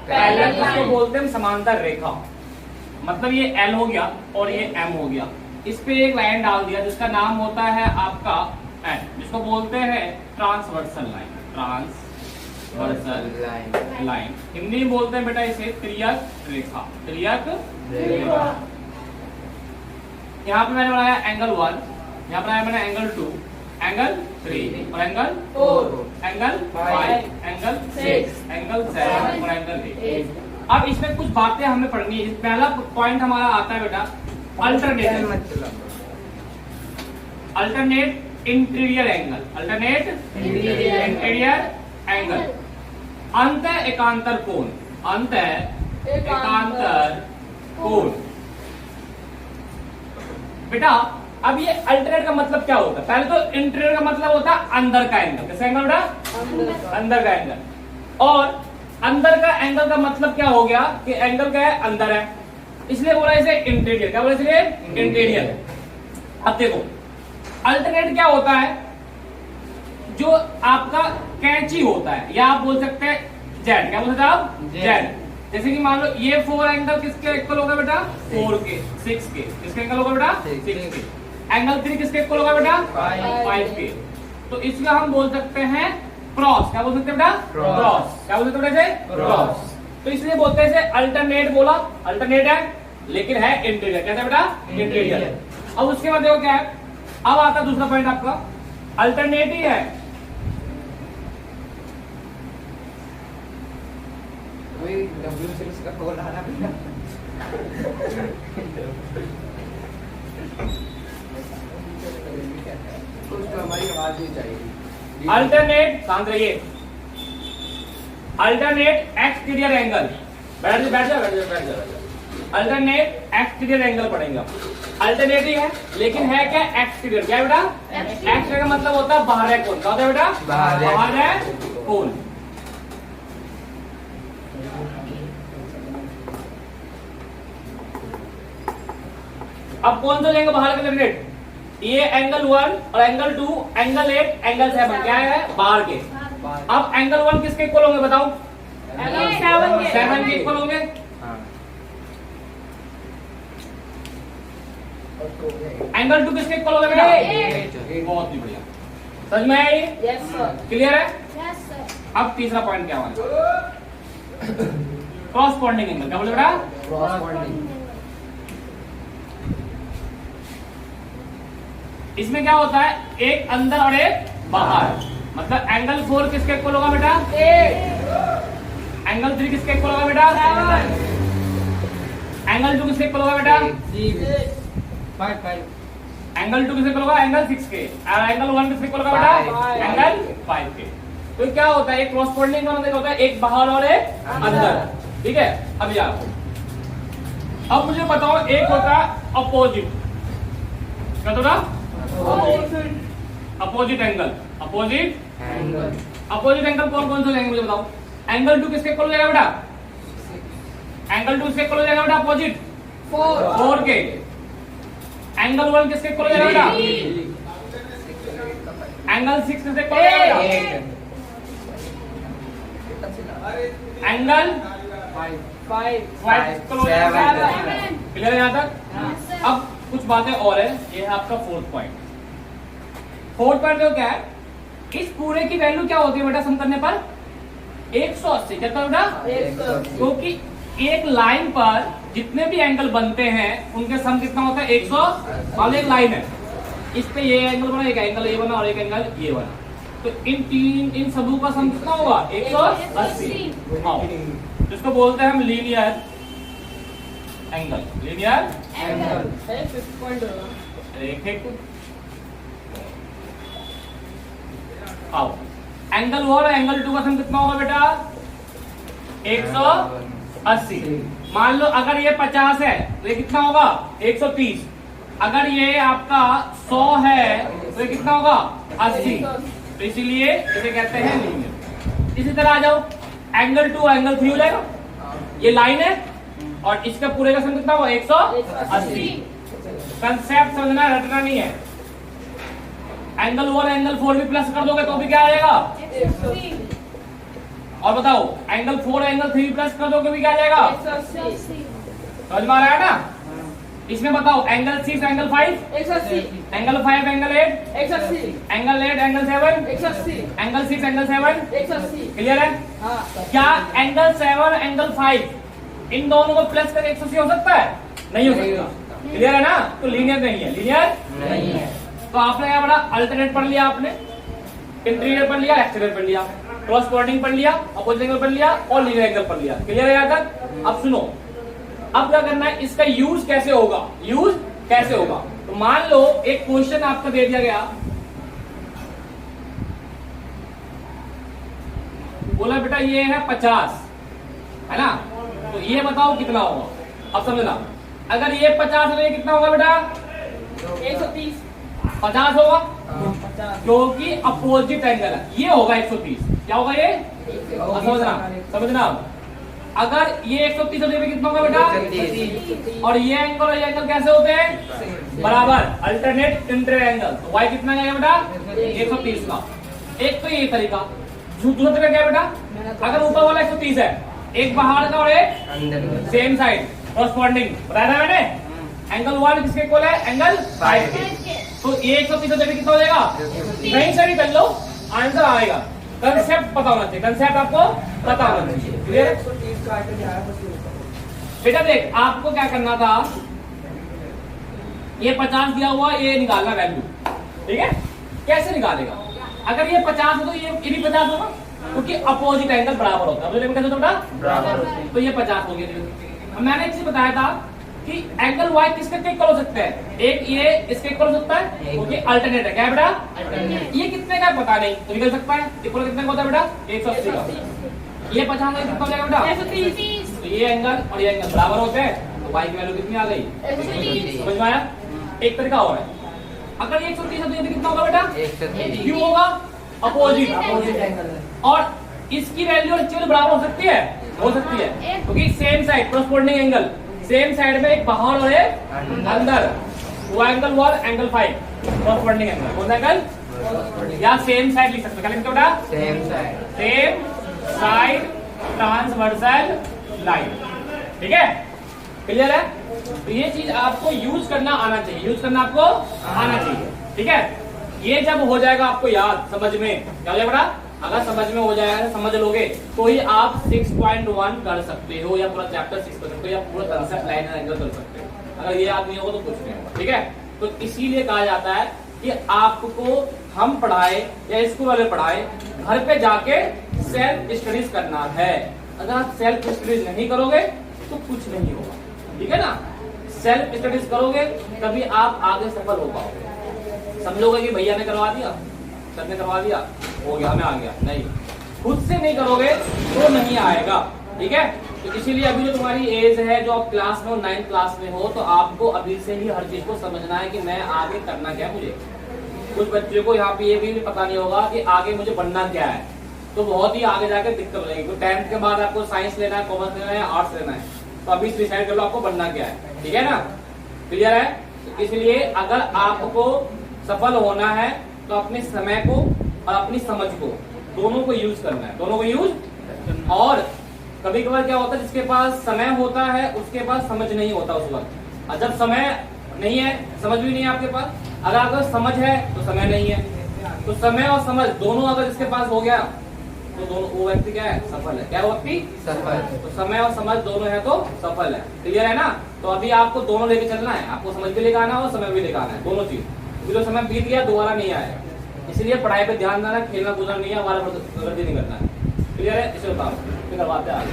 Parallel किसको बोलते हैं हम? समांतर रेखा। मतलब ये L हो गया और ये M हो गया, इस पे एक लाइन डाल दिया जिसका नाम होता है आपका N, जिसको बोलते हैं transversal line. Transversal line Hindi में बोलते हैं बेटा इसे त्रियक रेखा। त्रियक रेखा। यहाँ पे मैंने बनाया एंगल 1, यहाँ पर मैंने एंगल 2, एंगल 3 और एंगल 4, एंगल 5, एंगल 6, एंगल 7 और एंगल 8। अब इसमें कुछ बातें हमें पढ़नी है। पहला पॉइंट हमारा आता है बेटा alternate. Alternate interior angle. Alternate interior angle. अंत एकांतर कोण। अंत एकांतर कोण। बेटा अब ये अल्टरनेट का मतलब क्या होता है? पहले तो इंटीरियर का मतलब होता है अंदर का एंगल। कैसा एंगल बेटा? अंदर का एंगल। और अंदर का एंगल का मतलब क्या हो गया कि एंगल क्या है? अंदर है, इसलिए बोला इसे इंटीरियर। क्या बोला इसलिए? इंटीरियर। अब देखो अल्टरनेट क्या होता है? जो आपका कैंची होता है, या आप बोल सकते हैं जेड। क्या बोल सकते हैं आप? जेड। जैसे कि मान लो ये 4 एंगल किसके इक्वल होगा बेटा? 4 के, 6 के। किसके एंगल होगा बेटा? 6 के। एंगल 3 किसके इक्वल होगा बेटा? 5 के। तो इसका हम बोल सकते हैं क्रॉस। क्या बोल सकते हैं बेटा? क्रॉस। क्या बोल सकते हैं बेटा? क्रॉस। तो इसलिए बोलते हैं इसे अल्टरनेट। बोला अल्टरनेट है लेकिन है इंटीरियर। कैसा बेटा? इंटीरियर। अब उसके बाद देखो क्या है, अब आता दूसरा पॉइंट आपका अल्टरनेट ही है। W6 का कोड आना पड़ेगा। उसको हमारी आवाज नहीं चाहिए। अल्टरनेट शांत रहिए। Alternate exterior angle. बैठ जा बैठ जा बैठ जा बैठ जा। अल्टरनेट एक्सटीरियर एंगल पढ़ेंगे। अल्टरनेट ही है लेकिन है क्या? एक्सटीरियर। क्या बेटा? एक्सटीरियर का मतलब होता है बाहर है कोण। क्या होता है बेटा? बाहर है कोण। अब कौन सा लेंगे बाहर का अल्टरनेट? ये एंगल 1 और एंगल 2, एंगल 8, एंगल 7 क्या है? बाहर के। अब एंगल 1 किसके इक्वल होंगे बताओ? 7 के इक्वल होंगे। एंगल 2 किसके इक्वल होगा बेटा? 8। बहुत ही बढ़िया, समझ में आया ये? Yes sir. क्लियर है? Yes sir. अब तीसरा पॉइंट क्या हमारा? Corresponding angle. क्या बोले बेटा? इसमें क्या होता है? एक अंदर और एक बाहर। मतलब एंगल 4 किसके इक्वल होगा बेटा? 8। एंगल 3 किसके इक्वल होगा बेटा? 7। एंगल 2 किसके इक्वल होगा बेटा? 5। एंगल 2 किसके इक्वल होगा? एंगल 6 के। और एंगल 1 किसके इक्वल होगा बेटा? एंगल 5 के। तो क्या होता है? एक क्रॉसपोंडिंग का मतलब होता है एक बाहर और एक अंदर। ठीक है, अब यार अब मुझे बताओ, एक होता है अपोजिट। क्या होता है? Opposite angle. अपोजिट एंगल कौन कौन से लेंगे मुझे बताओ? एंगल 2 किसके इक्वल हो जाएगा बेटा? एंगल 2 किसके इक्वल हो जाएगा बेटा? अपोजिट 4 के। एंगल 1 किसके इक्वल हो जाएगा बेटा? एंगल 6 किसके इक्वल हो जाएगा बेटा? एंगल 5 इक्वल हो जाएगा। क्लियर है यहाँ तक? अब कुछ बातें और है। ये है आपका फोर्थ पॉइंट। फोर्थ पॉइंट जो क्या है, इस पूरे की वैल्यू क्या होती है बेटा सम करने पर? 180। क्या बेटा? क्योंकि एक लाइन पर जितने भी एंगल बनते हैं उनके सम कितना होता है? 100। मान लो एक लाइन है, इस पे ये एंगल बना, एक एंगल ये बना और एक एंगल ये बना, तो इन सबों का सम कितना होगा? 180। हाँ, जिसको बोलते हैं हम लीनियर एंगल। लीनियर रेखिक। आओ, एंगल 1 और एंगल 2 का सम कितना होगा बेटा? 180। मान लो अगर ये 50 है तो ये कितना होगा? 130। अगर ये आपका 100 है तो ये कितना होगा? 80। तो इसीलिए इसे कहते हैं लीनियर। इसी तरह आ जाओ, एंगल 2 एंगल 3 हो जाएगा। ये लाइन है और इसका पूरे का सम कितना होगा? 180। कंसेप्ट समझना, रटना नहीं है। एंगल 1 एंगल 4 भी प्लस कर दोगे तो भी क्या आएगा? और बताओ एंगल 4 एंगल 3 प्लस कर दो भी क्या आ जाएगा? 180 समझ में आ रहा है ना? इसमें बताओ angle 6 angle 5 180 angle 5 angle 8 180 angle 8 angle 7 180 angle 6 angle 7 180 clear है? हाँ क्या एंगल 7 एंगल 5 इन दोनों को प्लस करके 180 हो सकता है? नहीं हो सकता। क्लियर है ना? तो लीनियर नहीं है। लीनियर नहीं है। तो आपने क्या पढ़ा? अल्टरनेट पढ़ लिया आपने, इंटीरियर पढ़ लिया, एक्सटीरियर पढ़ लिया, क्रॉस कोऑर्डिनेट पढ़ लिया, अपोजिट एंगल पढ़ लिया और लीनियर एंगल पढ़ लिया। क्लियर है यहाँ तक? अब सुनो, अब क्या करना है, इसका यूज कैसे होगा? यूज कैसे होगा? तो मान लो एक क्वेश्चन आपको दे दिया गया, बोला बेटा ये है 50, है ना? तो ये बताओ कितना होगा। अब समझना, अगर ये 50 है, ये कितना होगा बेटा? 130 50 होगा, 50 क्योंकि अपोजिट एंगल है। ये होगा 130। क्या होगा ये? अब समझना अगर ये 130 होने में कितना होगा बेटा? 130। और ये एंगल और ये एंगल कैसे होते हैं? बराबर, अल्टरनेट इंटर एंगल। तो y कितना आएगा बेटा? 130 का। एक तो ये तरीका। दूसरा तरीका क्या है बेटा? अगर ऊपर वाला 130 है, एक बाहर का और एक अंदर सेम साइड कॉरस्पॉन्डिंग बताया था मैंने। एंगल 1 किसके इक्वल है? एंगल 5 के। तो ये 130 होने में कितना हो जाएगा? कहीं से भी कर लो, आंसर आएगा। कंसेप्ट पता होना चाहिए, कंसेप्ट आपको पता होना चाहिए। क्लियर? 130 का आइटम यहाँ है, बस ये बताओ। बेटा देख, आपको क्या करना था, ये 50 दिया हुआ, ये निकालना वैल्यू। ठीक है? कैसे निकालेगा? अगर ये 50 हो तो ये भी 50 होगा, क्योंकि अपोजिट एंगल बराबर होता है। कैसे होता बेटा? बराबर। तो ये 50 हो गया। मैंने एक चीज बताया था कि एंगल y किसके इक्वल हो सकता है? एक ये इसके इक्वल हो सकता है, क्योंकि अल्टरनेट है। क्या है बेटा? अल्टरनेट। ये कितने का है पता नहीं, तो निकल सकता है। इक्वल कितने का होता है बेटा? 180 का। ये 50 का कितना हो जाएगा बेटा? 130 तो ये एंगल और ये एंगल बराबर होते हैं, तो y की वैल्यू कितनी आ गई? 130 समझ में आया? एक तरीका और है, अगर 130 है तो ये कितना होगा बेटा? 130। क्यों होगा? अपोजिट। अपोजिट एंगल है। और इसकी वैल्यू एक्चुअली बराबर हो सकती है, हो सकती है, क्योंकि same side corresponding angle, same side में एक बाहर और एक अंदर। वो एंगल 1 एंगल 5 कॉरस्पॉन्डिंग एंगल, कौन सा एंगल? या सेम साइड लिख सकते हैं। क्या लिखते हो बेटा? Same side. Same side transversal line. ठीक है? क्लियर है? तो ये चीज आपको यूज करना आना चाहिए, यूज करना आपको आना चाहिए। ठीक है? ये जब हो जाएगा आपको याद, समझ में क्या हो जाएगा बेटा? अगर समझ में हो जाएगा, समझ लोगे, तो ही आप 6.1 कर सकते हो, या पूरा चैप्टर 6 कर सकते हो, या पूरा कंसेप्ट लाइन एंगल कर सकते हो। अगर ये याद नहीं होगा तो कुछ नहीं होगा। ठीक है? तो इसीलिए कहा जाता है कि आपको हम पढ़ाए या स्कूल वाले पढ़ाए, घर पे जाके सेल्फ स्टडीज करना है। अगर आप सेल्फ स्टडीज नहीं करोगे तो कुछ नहीं होगा। ठीक है ना? सेल्फ स्टडीज करोगे तभी आप आगे सफल हो पाओगे। समझोगे कि भैया ने करवा दिया, सर ने करवा दिया, हो गया, हमें आ गया, नहीं। खुद से नहीं करोगे तो नहीं आएगा। ठीक है? तो इसीलिए अभी जो तुम्हारी एज है, जो आप क्लास में हो, 9th क्लास में हो, तो आपको अभी से ही हर चीज को समझना है कि मैं आगे करना क्या है मुझे। कुछ बच्चों को यहाँ पे ये भी पता नहीं होगा कि आगे मुझे बनना क्या है, तो बहुत ही आगे जाकर दिक्कत हो जाएगी। 10th के बाद आपको साइंस लेना है, कॉमर्स लेना है, आर्ट्स लेना है, तो अभी डिसाइड कर लो आपको बनना क्या है। ठीक है ना? क्लियर है? तो इसलिए अगर आपको सफल होना है तो अपने समय को और अपनी समझ को, दोनों को यूज करना है, दोनों को यूज। और कभी कभार क्या होता है, जिसके पास समय होता है उसके पास समझ नहीं होता उस वक्त। और जब समय नहीं है, समझ भी नहीं है आपके पास। अगर आपको समझ है तो समय नहीं है, तो समय और समझ दोनों अगर इसके पास हो गया तो दोनों, वो व्यक्ति क्या है? सफल है। क्या वो व्यक्ति? सफल। तो समय और समझ दोनों है तो सफल है। क्लियर है ना? तो अभी आपको दोनों लेके चलना है, आपको समझ भी लेकर आना है और समय भी लेकर आना है, दोनों चीज। जो समय बीत गया दोबारा नहीं आएगा, इसलिए पढ़ाई पे ध्यान देना, खेलना कूदना नहीं है, हमारा प्रगति नहीं करना है। क्लियर है? इसे बताओ, फिर करवाते हैं आगे।